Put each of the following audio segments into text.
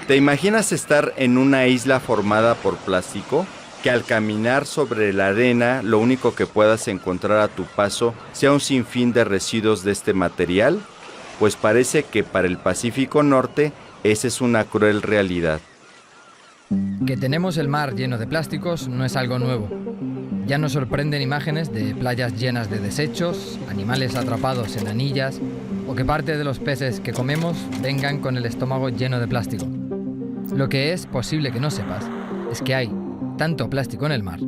¿Te imaginas estar en una isla formada por plástico? Que al caminar sobre la arena lo único que puedas encontrar a tu paso sea un sinfín de residuos de este material? Pues parece que para el Pacífico Norte esa es una cruel realidad. Que tenemos el mar lleno de plásticos no es algo nuevo. Ya nos sorprenden imágenes de playas llenas de desechos, animales atrapados en anillas o que parte de los peces que comemos vengan con el estómago lleno de plástico. Lo que es posible que no sepas es que hay tanto plástico en el mar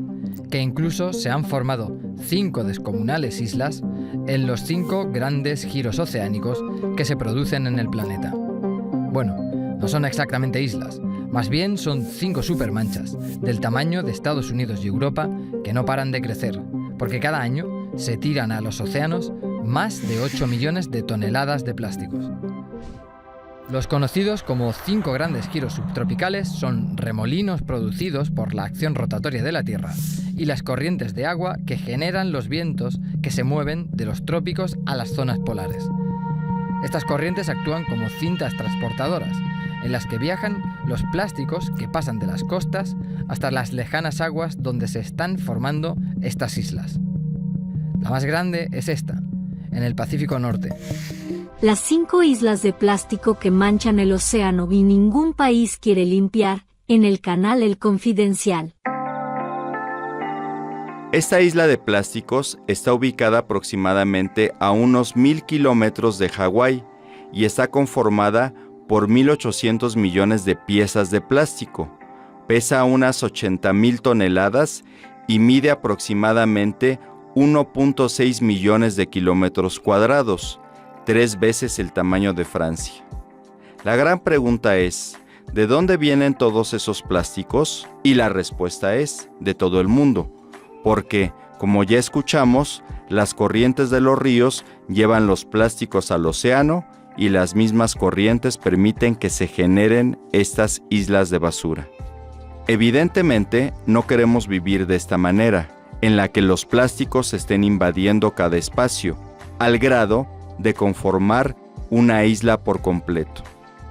que incluso se han formado 5 descomunales islas en los 5 grandes giros oceánicos que se producen en el planeta. Bueno, no son exactamente islas, más bien son 5 supermanchas del tamaño de Estados Unidos y Europa que no paran de crecer, porque cada año se tiran a los océanos más de 8 millones de toneladas de plásticos. Los conocidos como 5 grandes giros subtropicales son remolinos producidos por la acción rotatoria de la Tierra y las corrientes de agua que generan los vientos que se mueven de los trópicos a las zonas polares. Estas corrientes actúan como cintas transportadoras, en las que viajan los plásticos que pasan de las costas hasta las lejanas aguas donde se están formando estas islas. La más grande es esta, en el Pacífico Norte. Las 5 islas de plástico que manchan el océano y ningún país quiere limpiar, en el canal El Confidencial. Esta isla de plásticos está ubicada aproximadamente a unos 1,000 kilómetros de Hawái y está conformada por 1,800 millones de piezas de plástico. Pesa unas 80,000 toneladas y mide aproximadamente 1.6 millones de kilómetros cuadrados, 3 veces el tamaño de Francia. La gran pregunta es, ¿de dónde vienen todos esos plásticos? Y la respuesta es, de todo el mundo, porque, como ya escuchamos, las corrientes de los ríos llevan los plásticos al océano y las mismas corrientes permiten que se generen estas islas de basura. Evidentemente, no queremos vivir de esta manera, en la que los plásticos estén invadiendo cada espacio, al grado de conformar una isla por completo.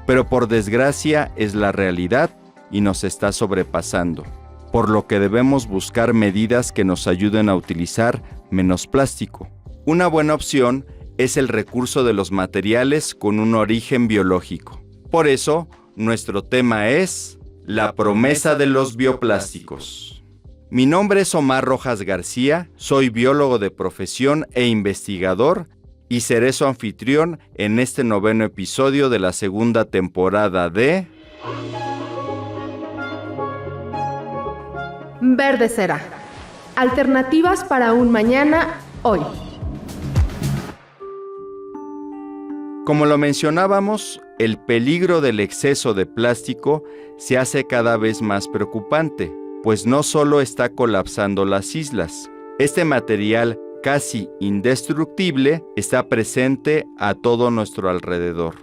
Pero por desgracia es la realidad y nos está sobrepasando, por lo que debemos buscar medidas que nos ayuden a utilizar menos plástico. Una buena opción es el recurso de los materiales con un origen biológico. Por eso, nuestro tema es la promesa de los bioplásticos. Mi nombre es Omar Rojas García, soy biólogo de profesión e investigador y seré su anfitrión en este 9º episodio de la 2ª temporada de Verde será. Alternativas para un mañana hoy. Como lo mencionábamos, el peligro del exceso de plástico se hace cada vez más preocupante, pues no solo está colapsando las islas. Este material casi indestructible está presente a todo nuestro alrededor.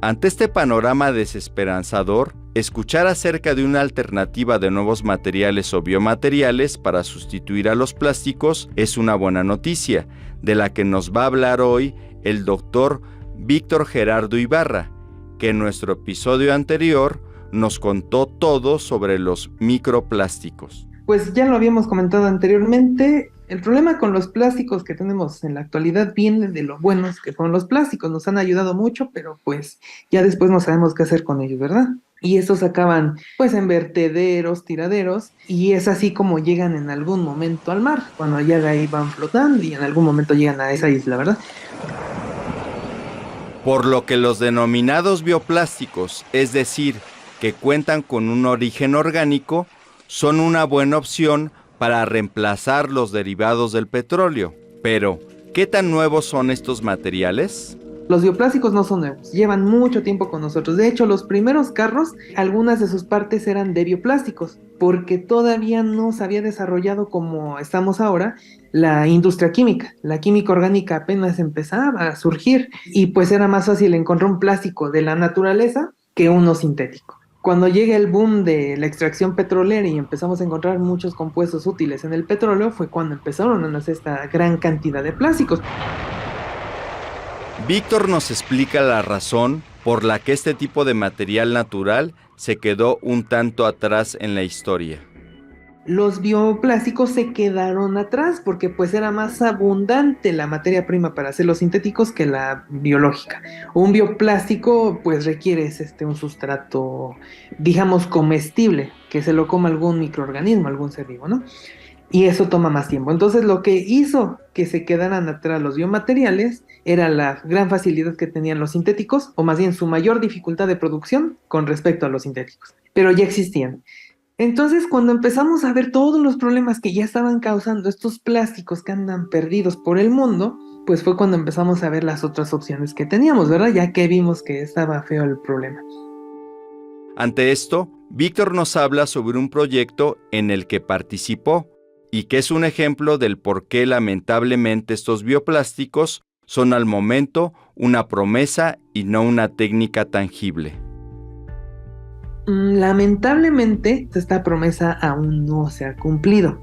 Ante este panorama desesperanzador, escuchar acerca de una alternativa de nuevos materiales o biomateriales para sustituir a los plásticos es una buena noticia, de la que nos va a hablar hoy el doctor Víctor Gerardo Ibarra, que en nuestro episodio anterior nos contó todo sobre los microplásticos. Pues ya lo habíamos comentado anteriormente, el problema con los plásticos que tenemos en la actualidad viene de lo buenos que son los plásticos. Nos han ayudado mucho, pero pues ya después no sabemos qué hacer con ellos, ¿verdad? Y estos acaban pues en vertederos, tiraderos, y es así como llegan en algún momento al mar, cuando ya de ahí van flotando y en algún momento llegan a esa isla, ¿verdad? Por lo que los denominados bioplásticos, es decir, que cuentan con un origen orgánico, son una buena opción para reemplazar los derivados del petróleo. Pero, ¿qué tan nuevos son estos materiales? Los bioplásticos no son nuevos, llevan mucho tiempo con nosotros. De hecho, los primeros carros, algunas de sus partes eran de bioplásticos, porque todavía no se había desarrollado como estamos ahora la industria química. La química orgánica apenas empezaba a surgir y pues era más fácil encontrar un plástico de la naturaleza que uno sintético. Cuando llega el boom de la extracción petrolera y empezamos a encontrar muchos compuestos útiles en el petróleo, fue cuando empezaron a nacer esta gran cantidad de plásticos. Víctor nos explica la razón por la que este tipo de material natural se quedó un tanto atrás en la historia. Los bioplásticos se quedaron atrás porque pues era más abundante la materia prima para hacer los sintéticos que la biológica. Un bioplástico pues requiere un sustrato, digamos, comestible, que se lo coma algún microorganismo, algún ser vivo, ¿no? Y eso toma más tiempo. Entonces lo que hizo que se quedaran atrás los biomateriales era la gran facilidad que tenían los sintéticos, o más bien su mayor dificultad de producción con respecto a los sintéticos. Pero ya existían. Entonces, cuando empezamos a ver todos los problemas que ya estaban causando estos plásticos que andan perdidos por el mundo, pues fue cuando empezamos a ver las otras opciones que teníamos, ¿verdad? Ya que vimos que estaba feo el problema. Ante esto, Víctor nos habla sobre un proyecto en el que participó y que es un ejemplo del por qué lamentablemente estos bioplásticos son al momento una promesa y no una técnica tangible. Lamentablemente, esta promesa aún no se ha cumplido.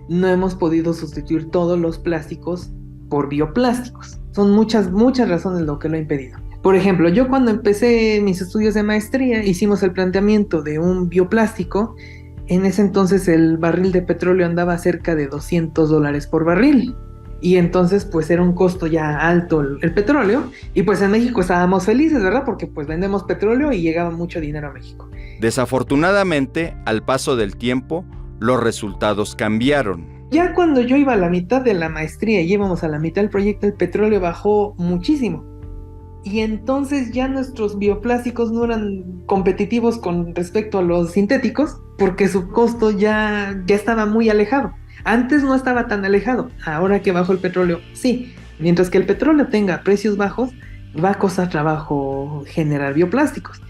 No hemos podido sustituir todos los plásticos por bioplásticos. Son muchas razones lo que lo ha impedido. Por ejemplo, yo cuando empecé mis estudios de maestría, hicimos el planteamiento de un bioplástico. En ese entonces el barril de petróleo andaba cerca de $200 por barril. Y entonces pues era un costo ya alto el petróleo, y pues en México estábamos felices, ¿verdad? Porque pues vendemos petróleo y llegaba mucho dinero a México. Desafortunadamente, al paso del tiempo, los resultados cambiaron. Ya cuando yo iba a la mitad de la maestría y íbamos a la mitad del proyecto, el petróleo bajó muchísimo. Y entonces ya nuestros bioplásticos no eran competitivos con respecto a los sintéticos, porque su costo ya estaba muy alejado. Antes no estaba tan alejado, ahora que bajó el petróleo, sí. Mientras que el petróleo tenga precios bajos, va a costar trabajo generar bioplásticos.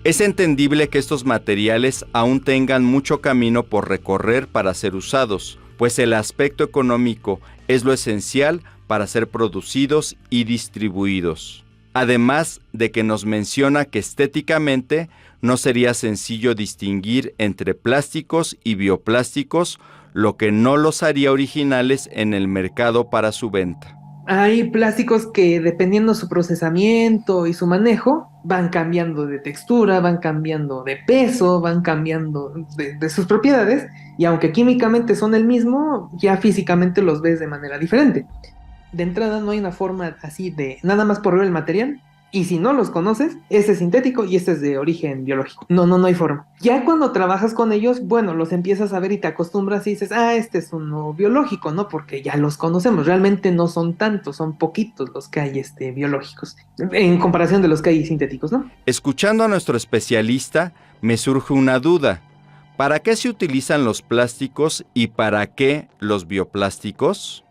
Es entendible que estos materiales aún tengan mucho camino por recorrer para ser usados, pues el aspecto económico es lo esencial para ser producidos y distribuidos. Además de que nos menciona que estéticamente no sería sencillo distinguir entre plásticos y bioplásticos, lo que no los haría originales en el mercado para su venta. Hay plásticos que, dependiendo su procesamiento y su manejo, van cambiando de textura, van cambiando de peso, van cambiando de sus propiedades, y aunque químicamente son el mismo, ya físicamente los ves de manera diferente. De entrada no hay una forma así de nada más por ver el material, y si no los conoces, este es sintético y este es de origen biológico. No hay forma. Ya cuando trabajas con ellos, bueno, los empiezas a ver y te acostumbras y dices, este es uno biológico, ¿no? Porque ya los conocemos. Realmente no son tantos, son poquitos los que hay biológicos, en comparación de los que hay sintéticos, ¿no? Escuchando a nuestro especialista, me surge una duda. ¿Para qué se utilizan los plásticos y para qué los bioplásticos?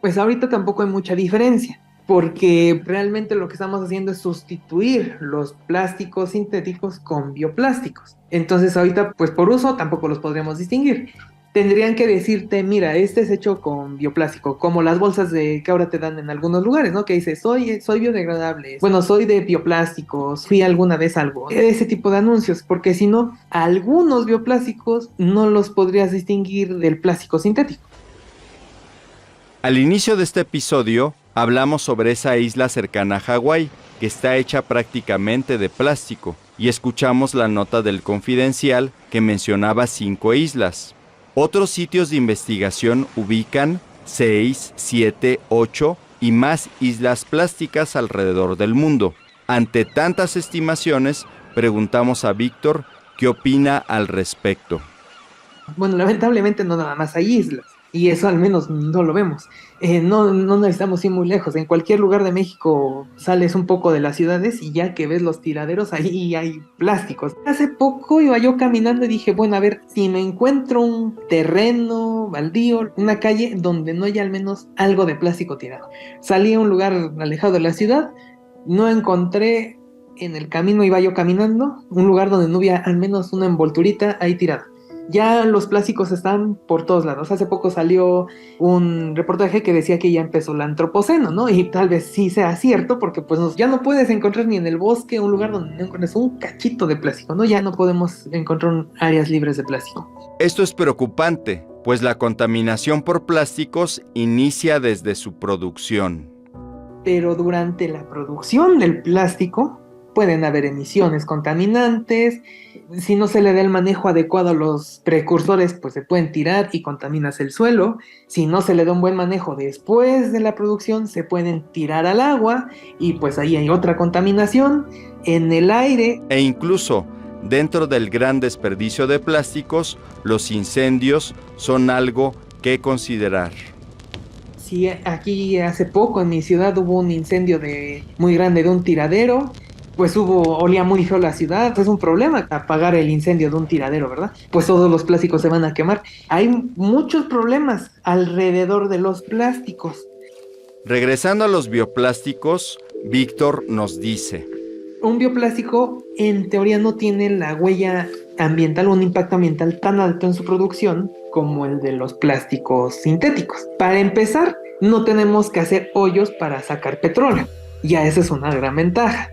Pues ahorita tampoco hay mucha diferencia, porque realmente lo que estamos haciendo es sustituir los plásticos sintéticos con bioplásticos. Entonces ahorita, pues por uso tampoco los podríamos distinguir. Tendrían que decirte, mira, este es hecho con bioplástico, como las bolsas que ahora te dan en algunos lugares, ¿no? Que dice, soy biodegradable, bueno, soy de bioplásticos, fui alguna vez algo. Ese tipo de anuncios, porque si no, algunos bioplásticos no los podrías distinguir del plástico sintético. Al inicio de este episodio, hablamos sobre esa isla cercana a Hawái, que está hecha prácticamente de plástico, y escuchamos la nota del Confidencial que mencionaba 5 islas. Otros sitios de investigación ubican 6, 7, 8 y más islas plásticas alrededor del mundo. Ante tantas estimaciones, preguntamos a Víctor qué opina al respecto. Bueno, lamentablemente no nada más hay islas. Y eso al menos no lo vemos. No necesitamos ir muy lejos. En cualquier lugar de México sales un poco de las ciudades y ya que ves los tiraderos, ahí hay plásticos. Hace poco iba yo caminando y dije, bueno, a ver, si me encuentro un terreno baldío, una calle donde no haya al menos algo de plástico tirado. Salí a un lugar alejado de la ciudad, no encontré, en el camino iba yo caminando, un lugar donde no había al menos una envolturita ahí tirada. Ya los plásticos están por todos lados. Hace poco salió un reportaje que decía que ya empezó el antropoceno, ¿no? Y tal vez sí sea cierto, porque pues ya no puedes encontrar ni en el bosque un lugar donde no encuentres un cachito de plástico, ¿no? Ya no podemos encontrar áreas libres de plástico. Esto es preocupante, pues la contaminación por plásticos inicia desde su producción. Pero durante la producción del plástico, pueden haber emisiones contaminantes. Si no se le da el manejo adecuado a los precursores, pues se pueden tirar y contaminas el suelo. Si no se le da un buen manejo después de la producción, se pueden tirar al agua y pues ahí hay otra contaminación en el aire. E incluso, dentro del gran desperdicio de plásticos, los incendios son algo que considerar. Sí, aquí hace poco en mi ciudad hubo un incendio muy grande de un tiradero. Pues olía muy feo la ciudad, es un problema apagar el incendio de un tiradero, ¿verdad? Pues todos los plásticos se van a quemar. Hay muchos problemas alrededor de los plásticos. Regresando a los bioplásticos, Víctor nos dice: un bioplástico en teoría no tiene la huella ambiental o un impacto ambiental tan alto en su producción como el de los plásticos sintéticos. Para empezar, no tenemos que hacer hoyos para sacar petróleo. Ya esa es una gran ventaja.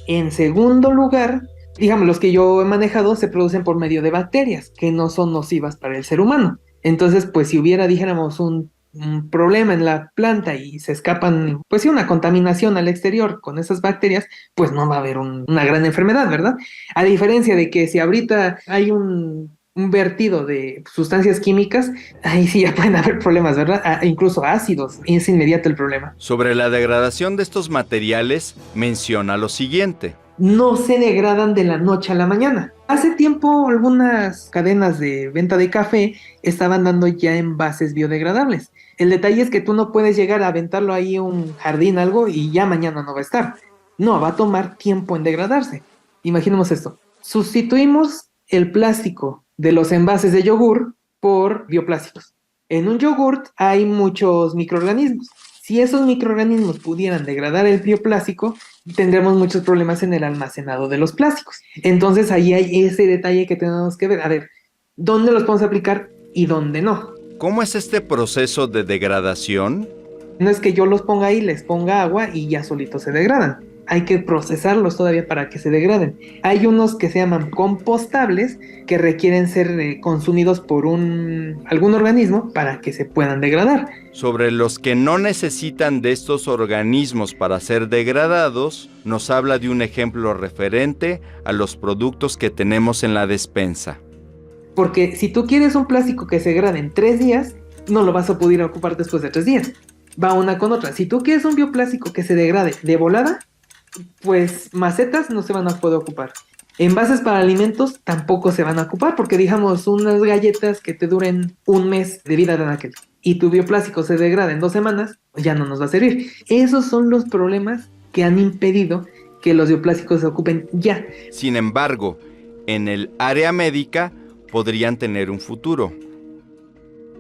En segundo lugar, digamos, los que yo he manejado se producen por medio de bacterias que no son nocivas para el ser humano. Entonces, pues si hubiera, dijéramos, un problema en la planta y se escapan, pues sí, una contaminación al exterior con esas bacterias, pues no va a haber una gran enfermedad, ¿verdad? A diferencia de que si ahorita hay un vertido de sustancias químicas, ahí sí ya pueden haber problemas, ¿verdad? Incluso ácidos, es inmediato el problema. Sobre la degradación de estos materiales, menciona lo siguiente: no se degradan de la noche a la mañana. Hace tiempo algunas cadenas de venta de café estaban dando ya envases biodegradables. El detalle es que tú no puedes llegar a aventarlo ahí a un jardín, algo, y ya mañana no va a estar. No, va a tomar tiempo en degradarse. Imaginemos esto. Sustituimos el plástico de los envases de yogur por bioplásticos. En un yogurt hay muchos microorganismos. Si esos microorganismos pudieran degradar el bioplástico, tendremos muchos problemas en el almacenado de los plásticos. Entonces ahí hay ese detalle que tenemos que ver. A ver, ¿dónde los podemos aplicar y dónde no? ¿Cómo es este proceso de degradación? No es que yo los ponga ahí, les ponga agua y ya solitos se degradan. Hay que procesarlos todavía para que se degraden. Hay unos que se llaman compostables que requieren ser consumidos por algún organismo para que se puedan degradar. Sobre los que no necesitan de estos organismos para ser degradados, nos habla de un ejemplo referente a los productos que tenemos en la despensa. Porque si tú quieres un plástico que se degrade en 3 días, no lo vas a poder ocupar después de 3 días. Va una con otra. Si tú quieres un bioplástico que se degrade de volada, pues macetas no se van a poder ocupar. Envases para alimentos tampoco se van a ocupar porque, digamos, unas galletas que te duren 1 mes de vida de aquel y tu bioplástico se degrada en 2 semanas, ya no nos va a servir. Esos son los problemas que han impedido que los bioplásticos se ocupen ya. Sin embargo, en el área médica podrían tener un futuro.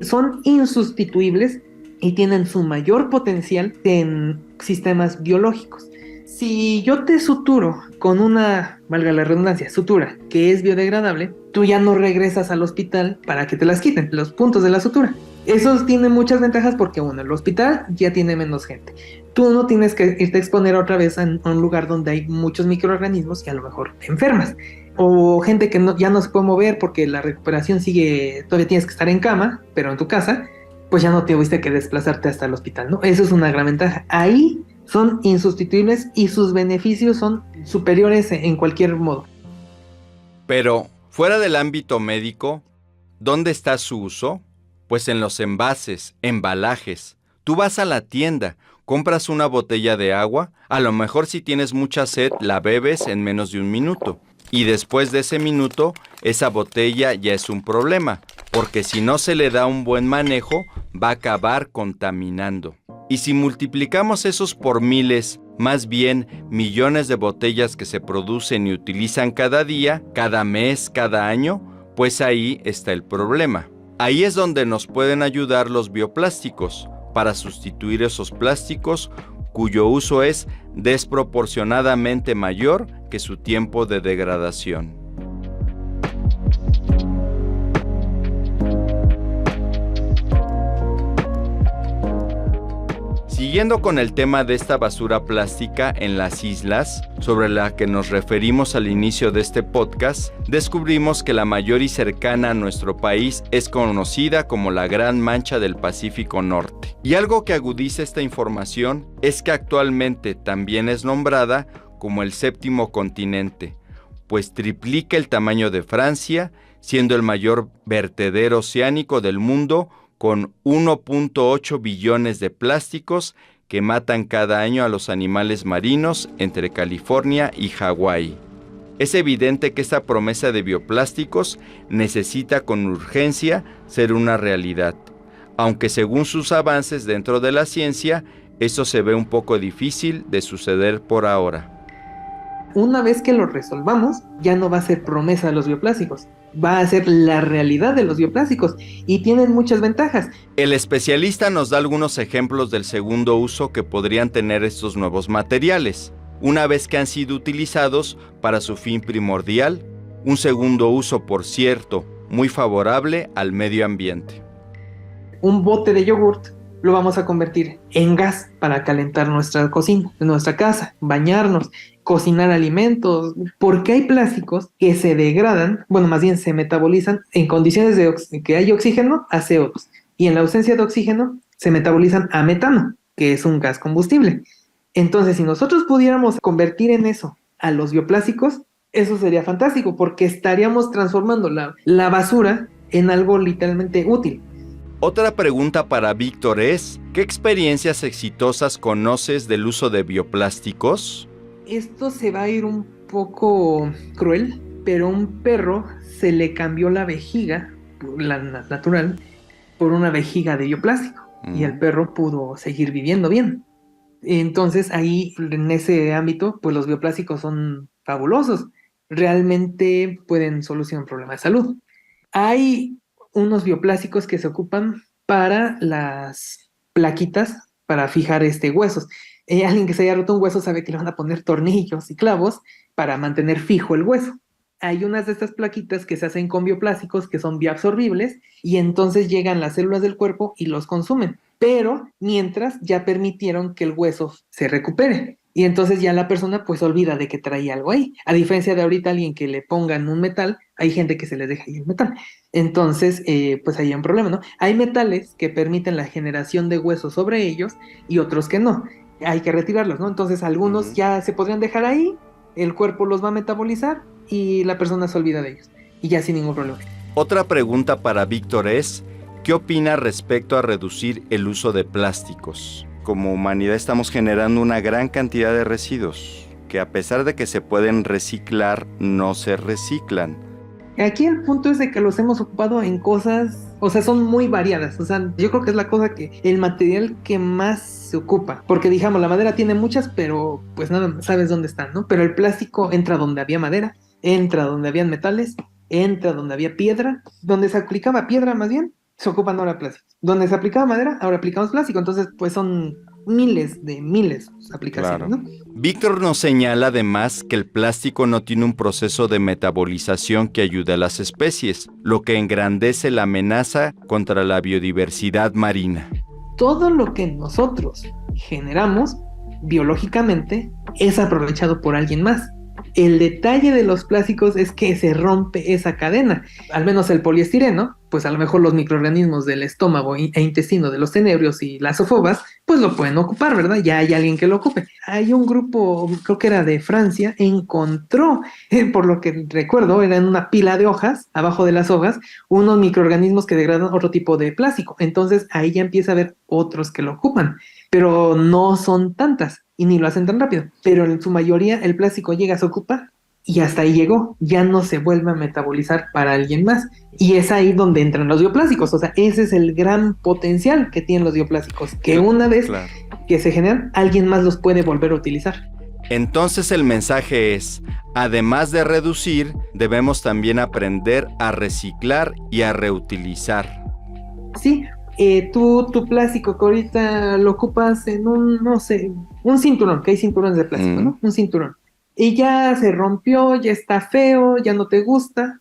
Son insustituibles y tienen su mayor potencial en sistemas biológicos. Si yo te suturo con una, valga la redundancia, sutura que es biodegradable, tú ya no regresas al hospital para que te las quiten, los puntos de la sutura. Eso tiene muchas ventajas porque, uno, el hospital ya tiene menos gente. Tú no tienes que irte a exponer otra vez a un lugar donde hay muchos microorganismos y a lo mejor te enfermas. O gente que ya no se puede mover porque la recuperación sigue, todavía tienes que estar en cama, pero en tu casa, pues ya no tuviste que desplazarte hasta el hospital, ¿no? Eso es una gran ventaja. Ahí son insustituibles y sus beneficios son superiores en cualquier modo. Pero, fuera del ámbito médico, ¿dónde está su uso? Pues en los envases, embalajes. Tú vas a la tienda, compras una botella de agua, a lo mejor si tienes mucha sed la bebes en menos de 1 minuto. Y después de ese minuto, esa botella ya es un problema, porque si no se le da un buen manejo, va a acabar contaminando. Y si multiplicamos esos por miles, más bien millones de botellas que se producen y utilizan cada día, cada mes, cada año, pues ahí está el problema. Ahí es donde nos pueden ayudar los bioplásticos para sustituir esos plásticos cuyo uso es desproporcionadamente mayor que su tiempo de degradación. Siguiendo con el tema de esta basura plástica en las islas, sobre la que nos referimos al inicio de este podcast, descubrimos que la mayor y cercana a nuestro país es conocida como la Gran Mancha del Pacífico Norte. Y algo que agudiza esta información es que actualmente también es nombrada como el séptimo continente, pues triplica el tamaño de Francia, siendo el mayor vertedero oceánico del mundo, con 1.8 billones de plásticos que matan cada año a los animales marinos entre California y Hawái. Es evidente que esta promesa de bioplásticos necesita con urgencia ser una realidad, aunque según sus avances dentro de la ciencia, esto se ve un poco difícil de suceder por ahora. Una vez que lo resolvamos, ya no va a ser promesa de los bioplásticos, va a ser la realidad de los bioplásticos y tienen muchas ventajas. El especialista nos da algunos ejemplos del segundo uso que podrían tener estos nuevos materiales, una vez que han sido utilizados para su fin primordial, un segundo uso, por cierto, muy favorable al medio ambiente. Un bote de yogurt lo vamos a convertir en gas para calentar nuestra cocina, nuestra casa, bañarnos, cocinar alimentos, porque hay plásticos que se degradan, bueno, más bien se metabolizan en condiciones de que hay oxígeno a CO2, y en la ausencia de oxígeno se metabolizan a metano, que es un gas combustible. Entonces, si nosotros pudiéramos convertir en eso a los bioplásticos, eso sería fantástico, porque estaríamos transformando la basura en algo literalmente útil. Otra pregunta para Víctor es, ¿qué experiencias exitosas conoces del uso de bioplásticos? Esto se va a ir un poco cruel, pero a un perro se le cambió la vejiga, la natural, por una vejiga de bioplástico, y el perro pudo seguir viviendo bien. Entonces ahí, en ese ámbito, pues los bioplásticos son fabulosos. Realmente pueden solucionar un problema de salud. Hay unos bioplásticos que se ocupan para las plaquitas, para fijar huesos. Alguien que se haya roto un hueso sabe que le van a poner tornillos y clavos para mantener fijo el hueso. Hay unas de estas plaquitas que se hacen con bioplásticos que son bioabsorbibles y entonces llegan las células del cuerpo y los consumen. Pero mientras ya permitieron que el hueso se recupere. Y entonces ya la persona pues olvida de que traía algo ahí. A diferencia de ahorita alguien que le pongan un metal, hay gente que se les deja ahí el metal. Entonces pues ahí hay un problema, ¿no? Hay metales que permiten la generación de huesos sobre ellos y otros que no. Hay que retirarlos, ¿no? Entonces algunos ya se podrían dejar ahí, el cuerpo los va a metabolizar y la persona se olvida de ellos. Y ya sin ningún problema. Otra pregunta para Víctor es, ¿qué opina respecto a reducir el uso de plásticos? Como humanidad estamos generando una gran cantidad de residuos, que a pesar de que se pueden reciclar, no se reciclan. Aquí el punto es de que los hemos ocupado en cosas, o sea, son muy variadas. O sea, yo creo que es la cosa que, el material que más se ocupa. Porque digamos, la madera tiene muchas, pero pues nada, sabes dónde están, ¿no? Pero el plástico entra donde había madera, entra donde habían metales, entra donde había piedra, donde se aplicaba piedra más bien, se ocupan ahora plásticos. Donde se aplicaba madera, ahora aplicamos plástico. Entonces, pues son miles de aplicaciones, Claro. ¿no? Víctor nos señala además que el plástico no tiene un proceso de metabolización que ayude a las especies, lo que engrandece la amenaza contra la biodiversidad marina. Todo lo que nosotros generamos biológicamente es aprovechado por alguien más. El detalle de los plásticos es que se rompe esa cadena. Al menos el poliestireno, pues a lo mejor los microorganismos del estómago e intestino de los tenebrios y las zoofobias, pues lo pueden ocupar, ¿verdad? Ya hay alguien que lo ocupe. Hay un grupo, creo que era de Francia, encontró, por lo que recuerdo, era en una pila de hojas, abajo de las hojas, unos microorganismos que degradan otro tipo de plástico. Entonces ahí ya empieza a haber otros que lo ocupan, pero no son tantas. Y ni lo hacen tan rápido, pero en su mayoría el plástico llega, se ocupa y hasta ahí llegó, ya no se vuelve a metabolizar para alguien más. Y es ahí donde entran los bioplásticos, o sea, ese es el gran potencial que tienen los bioplásticos, que una vez que se generan, alguien más los puede volver a utilizar. Entonces el mensaje es, además de reducir, debemos también aprender a reciclar y a reutilizar. Sí. Tu plástico que ahorita lo ocupas en un cinturón, que hay cinturones de plástico, ¿no? Un cinturón. Y ya se rompió, ya está feo, ya no te gusta,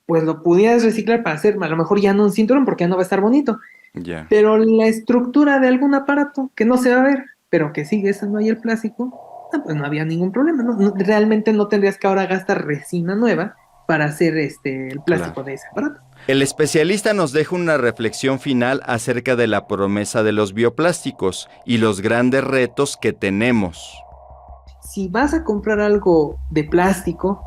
pues lo pudieras reciclar para hacer, a lo mejor ya no un cinturón porque ya no va a estar bonito. Yeah. Pero la estructura de algún aparato que no se va a ver, pero que sigue estando ahí el plástico, pues no había ningún problema, ¿no? Realmente no tendrías que ahora gastar resina nueva para hacer el plástico de ese aparato. El especialista nos deja una reflexión final acerca de la promesa de los bioplásticos y los grandes retos que tenemos. si vas a comprar algo de plástico,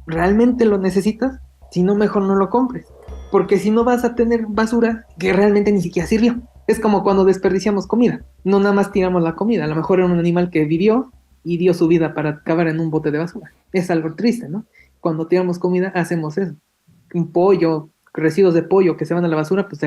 ¿realmente lo necesitas? Si no, mejor no lo compres. Porque si no vas a tener basura que realmente ni siquiera sirvió. Es como cuando desperdiciamos comida. No nada más tiramos la comida. A lo mejor era un animal que vivió y dio su vida para acabar en un bote de basura. Es algo triste, ¿no? Cuando tiramos comida hacemos eso. Un pollo, residuos de pollo que se van a la basura, pues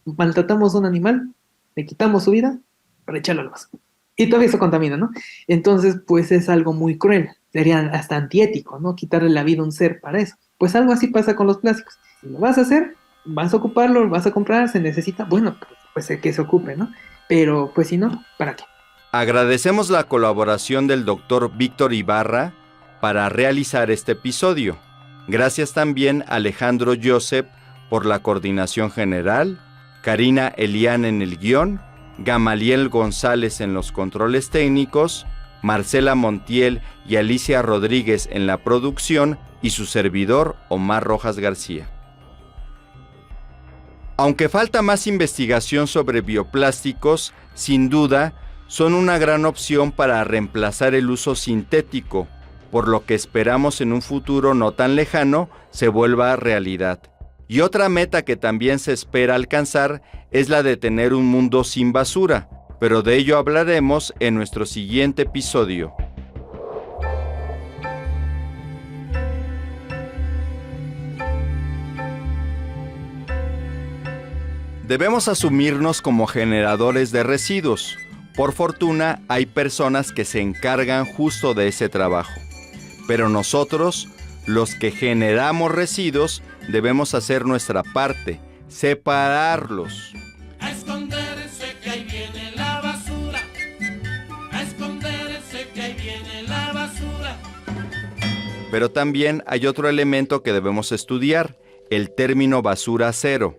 maltratamos a un animal, le quitamos su vida para echarlo a la basura. Y todavía eso contamina, ¿no? Entonces, pues es algo muy cruel. Sería hasta antiético, ¿no? Quitarle la vida a un ser para eso. Pues algo así pasa con los plásticos. Si lo vas a hacer, vas a ocuparlo, lo vas a comprar, se necesita, bueno, pues que se ocupe, ¿no? Pero pues si no, ¿para qué? Agradecemos la colaboración del Dr. Víctor Ibarra para realizar este episodio. Gracias también a Alejandro Joseph por la coordinación general, Karina Elián en el guión, Gamaliel González en los controles técnicos, Marcela Montiel y Alicia Rodríguez en la producción y su servidor Omar Rojas García. Aunque falta más investigación sobre bioplásticos, sin duda son una gran opción para reemplazar el uso sintético, por lo que esperamos en un futuro no tan lejano se vuelva realidad. Y otra meta que también se espera alcanzar es la de tener un mundo sin basura, pero de ello hablaremos en nuestro siguiente episodio. Debemos asumirnos como generadores de residuos. Por fortuna, hay personas que se encargan justo de ese trabajo. Pero nosotros, los que generamos residuos, debemos hacer nuestra parte, separarlos. A esconderse que ahí viene la basura. A esconderse que ahí viene la basura. Pero también hay otro elemento que debemos estudiar, el término basura cero.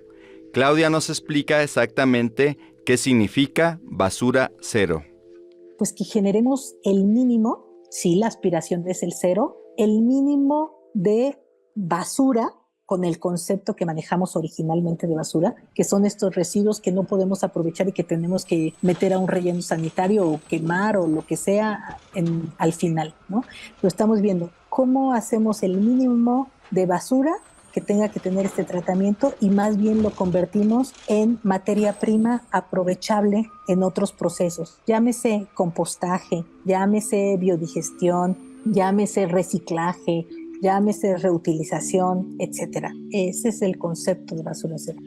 Claudia nos explica exactamente qué significa basura cero. Pues que generemos el mínimo, sí, la aspiración es el cero, el mínimo de basura con el concepto que manejamos originalmente de basura, que son estos residuos que no podemos aprovechar y que tenemos que meter a un relleno sanitario o quemar o lo que sea al final, ¿no? Lo estamos viendo, cómo hacemos el mínimo de basura que tenga que tener este tratamiento y más bien lo convertimos en materia prima aprovechable en otros procesos. Llámese compostaje, llámese biodigestión, llámese reciclaje, llámese reutilización, etc. Ese es el concepto de basura cero.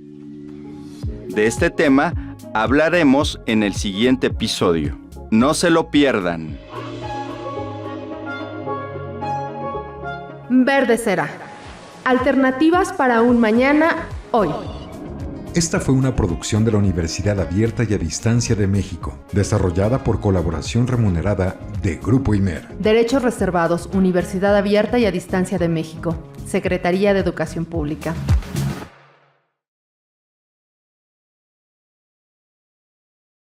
De este tema hablaremos en el siguiente episodio. No se lo pierdan. Verde será. Alternativas para un mañana hoy. Esta fue una producción de la Universidad Abierta y a Distancia de México, desarrollada por colaboración remunerada de Grupo IMER. Derechos reservados, Universidad Abierta y a Distancia de México. Secretaría de Educación Pública.